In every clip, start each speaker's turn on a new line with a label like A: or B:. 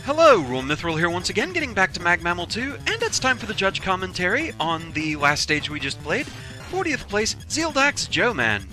A: Hello, Rule Mithril here once again, getting back to Mag Mammal 2, and it's time for the judge commentary on the last stage we just played. 40th place, Zealdax Joe-Man.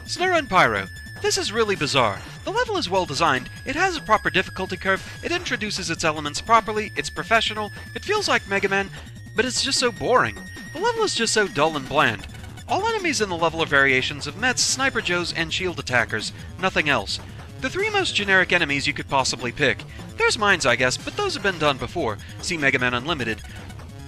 A: Snare and Pyro. This is really bizarre. The level is well designed, it has a proper difficulty curve, it introduces its elements properly, it's professional, it feels like Mega Man, but it's just so boring. The level is just so dull and bland. All enemies in the level are variations of Mets, Sniper Joes, and shield attackers, nothing else. The three most generic enemies you could possibly pick. There's mines, I guess, but those have been done before. See Mega Man Unlimited.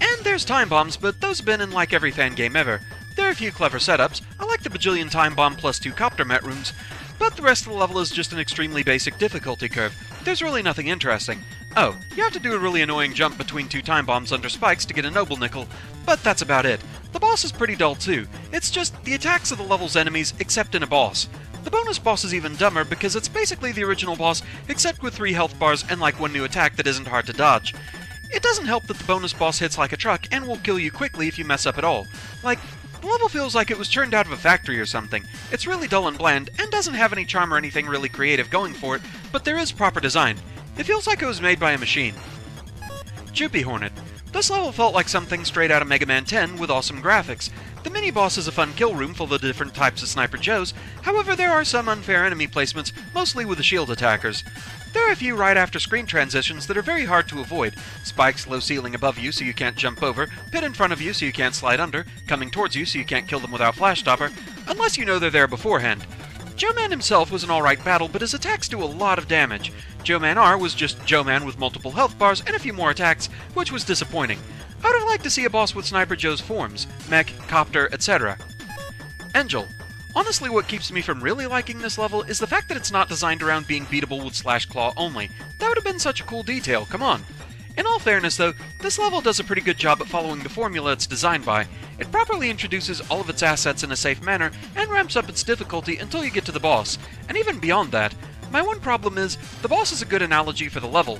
A: And there's time bombs, but those have been in like every fan game ever. There are a few clever setups. I like the bajillion time bomb plus 2 copter met rooms, but the rest of the level is just an extremely basic difficulty curve. There's really nothing interesting. Oh, you have to do a really annoying jump between 2 time bombs under spikes to get a noble nickel, but that's about it. The boss is pretty dull too. It's just the attacks of the level's enemies, except in a boss. The bonus boss is even dumber because it's basically the original boss, except with 3 health bars and like one new attack that isn't hard to dodge. It doesn't help that the bonus boss hits like a truck and will kill you quickly if you mess up at all. Like, the level feels like it was churned out of a factory or something. It's really dull and bland, and doesn't have any charm or anything really creative going for it, but there is proper design. It feels like it was made by a machine. Jupy Hornet. This level felt like something straight out of Mega Man 10 with awesome graphics. The mini-boss is a fun kill room full of different types of Sniper Joes, however there are some unfair enemy placements, mostly with the shield attackers. There are a few right after screen transitions that are very hard to avoid. Spikes low ceiling above you so you can't jump over, pit in front of you so you can't slide under, coming towards you so you can't kill them without flash stopper, unless you know they're there beforehand. Joe-Man himself was an alright battle, but his attacks do a lot of damage. Joe-Man R was just Joe-Man with multiple health bars and a few more attacks, which was disappointing. I would have liked to see a boss with Sniper Joe's forms, mech, copter, etc. Angel. Honestly, what keeps me from really liking this level is the fact that it's not designed around being beatable with Slash Claw only. That would have been such a cool detail, come on. In all fairness though, this level does a pretty good job at following the formula it's designed by. It properly introduces all of its assets in a safe manner and ramps up its difficulty until you get to the boss. And even beyond that, my one problem is, the boss is a good analogy for the level.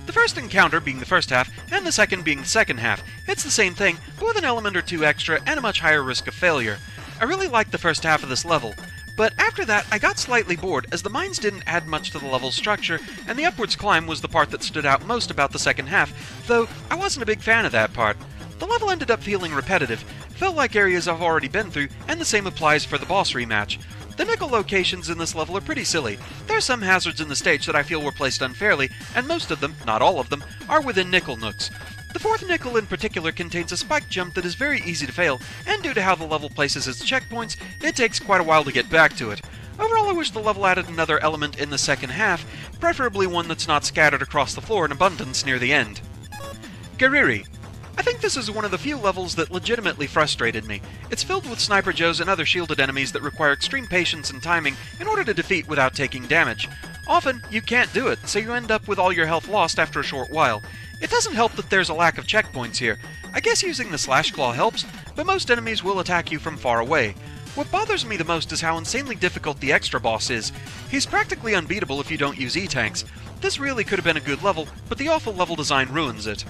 A: The first encounter being the first half, and the second being the second half, it's the same thing, but with an element or 2 extra and a much higher risk of failure. I really liked the first half of this level, but after that I got slightly bored as the mines didn't add much to the level's structure, and the upwards climb was the part that stood out most about the second half, though I wasn't a big fan of that part. The level ended up feeling repetitive, felt like areas I've already been through, and the same applies for the boss rematch. The nickel locations in this level are pretty silly. There are some hazards in the stage that I feel were placed unfairly, and most of them, not all of them, are within nickel nooks. The 4th nickel in particular contains a spike jump that is very easy to fail, and due to how the level places its checkpoints, it takes quite a while to get back to it. Overall, I wish the level added another element in the second half, preferably one that's not scattered across the floor in abundance near the end. Gariri. I think this is one of the few levels that legitimately frustrated me. It's filled with Sniper Joes and other shielded enemies that require extreme patience and timing in order to defeat without taking damage. Often, you can't do it, so you end up with all your health lost after a short while. It doesn't help that there's a lack of checkpoints here. I guess using the Slash Claw helps, but most enemies will attack you from far away. What bothers me the most is how insanely difficult the extra boss is. He's practically unbeatable if you don't use E-Tanks. This really could have been a good level, but the awful level design ruins it.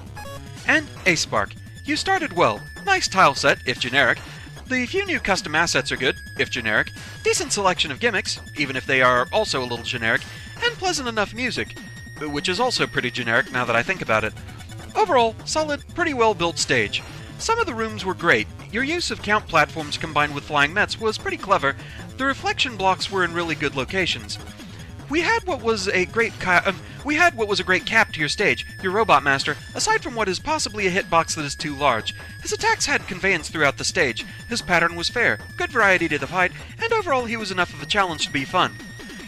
A: And Ace Spark. You started well. Nice tile set, if generic. The few new custom assets are good, if generic. Decent selection of gimmicks, even if they are also a little generic. And pleasant enough music, which is also pretty generic now that I think about it. Overall, solid, pretty well built stage. Some of the rooms were great. Your use of count platforms combined with flying Mets was pretty clever. The reflection blocks were in really good locations. We had what was a great cap to your stage, your Robot Master, aside from what is possibly a hitbox that is too large. His attacks had conveyance throughout the stage, his pattern was fair, good variety to the fight, and overall he was enough of a challenge to be fun.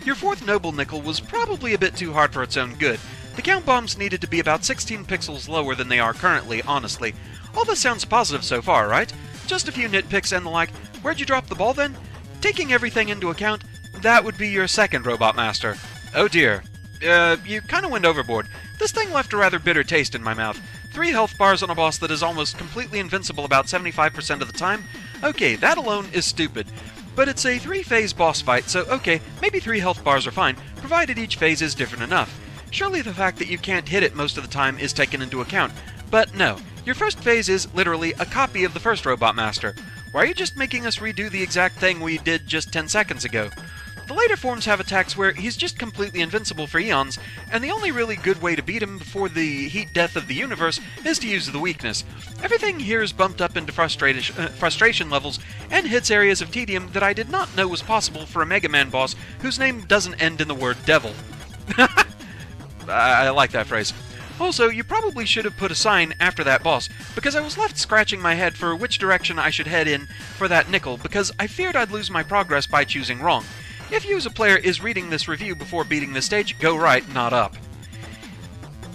A: Your 4th Noble Nickel was probably a bit too hard for its own good. The count bombs needed to be about 16 pixels lower than they are currently, honestly. All this sounds positive so far, right? Just a few nitpicks and the like. Where'd you drop the ball then? Taking everything into account, that would be your 2nd Robot Master. Oh dear. You kinda went overboard. This thing left a rather bitter taste in my mouth. 3 health bars on a boss that is almost completely invincible about 75% of the time? Okay, that alone is stupid. But it's a 3-phase boss fight, so okay, maybe 3 health bars are fine, provided each phase is different enough. Surely the fact that you can't hit it most of the time is taken into account. But no, your first phase is literally a copy of the first Robot Master. Why are you just making us redo the exact thing we did just 10 seconds ago? The later forms have attacks where he's just completely invincible for eons, and the only really good way to beat him before the heat death of the universe is to use the weakness. Everything here is bumped up into frustration levels and hits areas of tedium that I did not know was possible for a Mega Man boss whose name doesn't end in the word devil. I like that phrase. Also, you probably should have put a sign after that boss, because I was left scratching my head for which direction I should head in for that nickel, because I feared I'd lose my progress by choosing wrong. If you as a player is reading this review before beating this stage, go right, not up.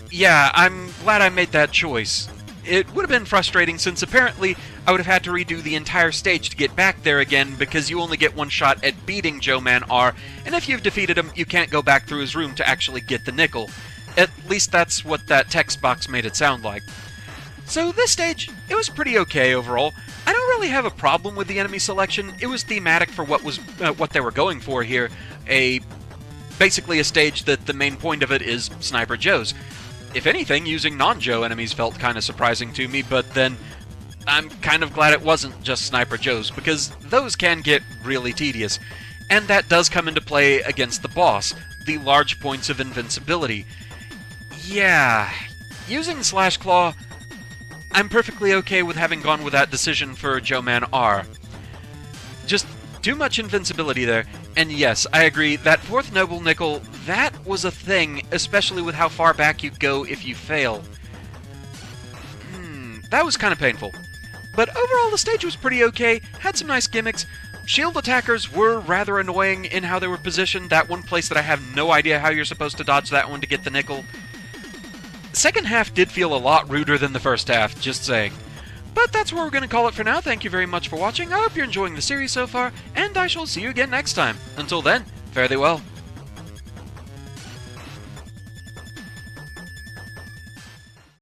A: Yeah, I'm glad I made that choice. It would have been frustrating since apparently I would have had to redo the entire stage to get back there again because you only get one shot at beating Joe Man R, and if you've defeated him, you can't go back through his room to actually get the nickel. At least that's what that text box made it sound like. So this stage, it was pretty okay overall. I don't really have a problem with the enemy selection. It was thematic for what they were going for here. Basically a stage that the main point of it is Sniper Joe's. If anything, using non-Joe enemies felt kind of surprising to me, but then I'm kind of glad it wasn't just Sniper Joe's, because those can get really tedious. And that does come into play against the boss, the large points of invincibility. Yeah, using Slash Claw, I'm perfectly okay with having gone with that decision for Joe Man R. Just too much invincibility there, and yes, I agree, that fourth Noble Nickel, that was a thing, especially with how far back you go if you fail. That was kind of painful. But overall, the stage was pretty okay, had some nice gimmicks. Shield attackers were rather annoying in how they were positioned, that one place that I have no idea how you're supposed to dodge that one to get the nickel. The second half did feel a lot ruder than the first half, just saying. But that's where we're going to call it for now. Thank you very much for watching. I hope you're enjoying the series so far, and I shall see you again next time. Until then, fare thee well.